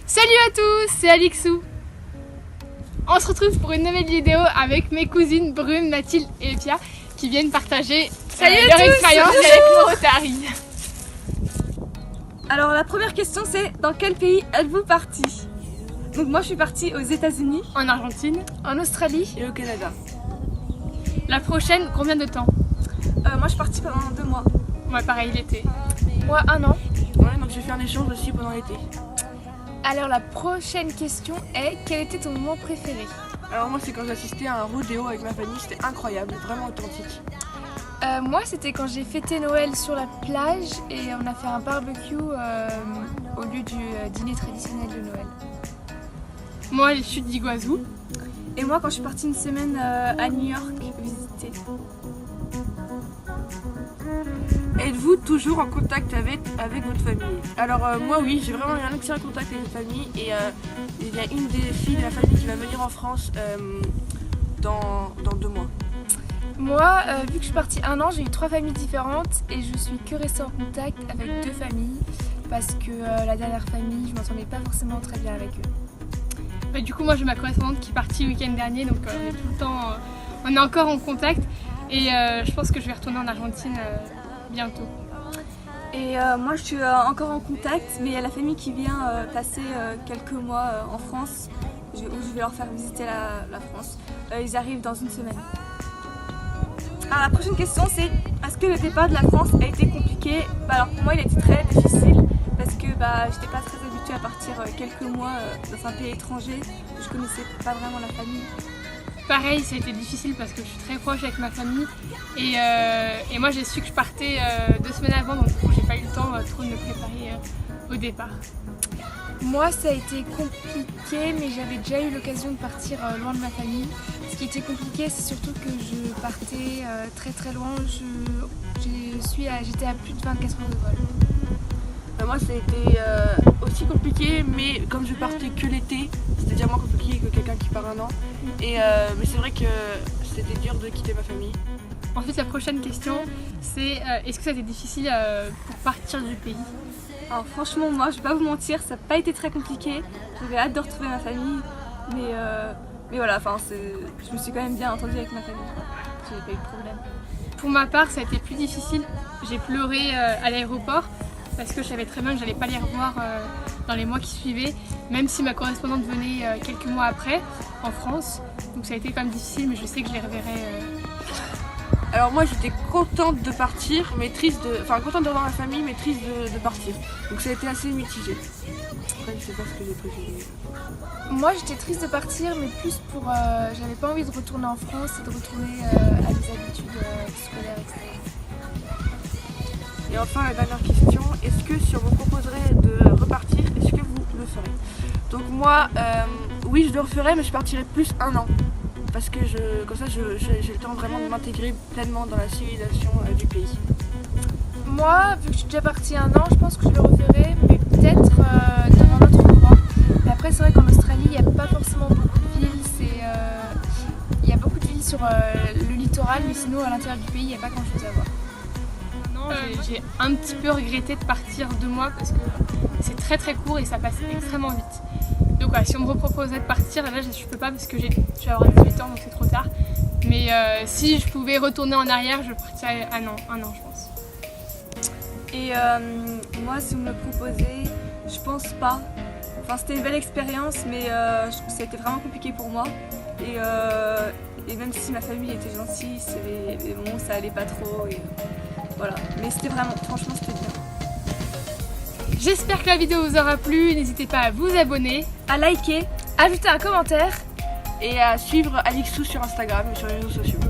Salut à tous, c'est Alixou. On se retrouve pour une nouvelle vidéo avec mes cousines Brune, Mathilde et Pia qui viennent partager leur expérience avec le Rotary. Alors la première question c'est dans quel pays êtes-vous parti? Donc moi je suis partie aux États-Unis, En Argentine en Australie Et au Canada. La prochaine, combien de temps? moi je suis partie pendant 2 mois. Ouais, pareil, l'été. Moi 1 an. Ouais, donc j'ai fait un échange aussi pendant l'été. Alors la prochaine question est quel était ton moment préféré? Alors moi c'est quand j'ai assisté à un rodéo avec ma famille, c'était incroyable, vraiment authentique. Moi c'était quand j'ai fêté Noël sur la plage et on a fait un barbecue au lieu du dîner traditionnel de Noël. Moi, les chutes d'Iguazú. Et moi quand je suis partie une semaine à New York visiter. Êtes-vous toujours en contact avec votre famille? Alors moi oui, j'ai vraiment eu un excellent contact avec ma famille et il y a une des filles de la famille qui va venir en France dans 2 mois. Moi, vu que je suis partie 1 an, j'ai eu 3 familles différentes et je suis que restée en contact avec 2 familles parce que la dernière famille, je m'entendais pas forcément très bien avec eux. Bah, du coup, moi j'ai ma correspondante qui est partie le week-end dernier, donc on est tout le temps, on est encore en contact et je pense que je vais retourner en Argentine bientôt. Et moi, je suis encore en contact, mais il y a la famille qui vient passer quelques mois en France, où je vais leur faire visiter la France. Ils arrivent dans 1 semaine. Alors la prochaine question c'est, est-ce que le départ de la France a été compliqué? Alors pour moi il a été très difficile parce que j'étais pas très habituée à partir quelques mois dans un pays étranger, je connaissais pas vraiment la famille. Pareil, ça a été difficile parce que je suis très proche avec ma famille et moi j'ai su que je partais 2 semaines avant, donc j'ai pas eu le temps trop de me préparer au départ. Moi ça a été compliqué, mais j'avais déjà eu l'occasion de partir loin de ma famille. Ce qui était compliqué c'est surtout que je partais très loin, j'étais à plus de 24 heures de vol. Moi ça a été aussi compliqué, mais comme je partais que l'été, c'était déjà moins compliqué que quelqu'un qui part 1 an. Mais c'est vrai que c'était dur de quitter ma famille. Ensuite, la prochaine question, c'est est-ce que ça a été difficile pour partir du pays? Alors franchement moi je vais pas vous mentir, ça n'a pas été très compliqué, j'avais hâte de retrouver ma famille, mais voilà, je me suis quand même bien entendue avec ma famille, j'avais pas eu de problème. Pour ma part, ça a été plus difficile, j'ai pleuré à l'aéroport parce que je savais très bien que j'allais pas les revoir dans les mois qui suivaient, même si ma correspondante venait quelques mois après en France, donc ça a été quand même difficile, mais je sais que je les reverrai. Alors moi j'étais contente de partir, mais contente de revoir ma famille, mais triste de partir. Donc ça a été assez mitigé. Après je sais pas ce que j'ai préféré. Moi j'étais triste de partir, mais plus pour... j'avais pas envie de retourner en France et de retourner à des habitudes scolaires, etc. Et enfin la dernière question, est-ce que si on vous proposerait de repartir, est-ce que vous le ferez? Donc moi, oui je le referais, mais je partirais plus 1 an. Parce que comme ça j'ai le temps vraiment de m'intégrer pleinement dans la civilisation du pays. Moi, vu que je suis déjà partie 1 an, je pense que je le referai, mais peut-être dans un autre endroit. Mais après c'est vrai qu'en Australie, il n'y a pas forcément beaucoup de villes, il y a beaucoup de villes sur le littoral, mais sinon à l'intérieur du pays, il n'y a pas grand chose à voir. J'ai un petit peu regretté de partir 2 mois parce que c'est très court et ça passe extrêmement vite. Donc voilà, si on me reproposait de partir, là je peux pas parce que je vais avoir 18 ans donc c'est trop tard. Mais si je pouvais retourner en arrière, je partirais 1 an je pense. Et moi, si vous me le proposez, je pense pas. Enfin, c'était une belle expérience, mais je trouve que ça a été vraiment compliqué pour moi. Et même si ma famille était gentille, mais bon, ça allait pas trop. Voilà. Mais c'était vraiment, franchement, c'était bien. J'espère que la vidéo vous aura plu, n'hésitez pas à vous abonner, À liker, ajouter un commentaire. Et à suivre Alixou sur Instagram et sur les réseaux sociaux.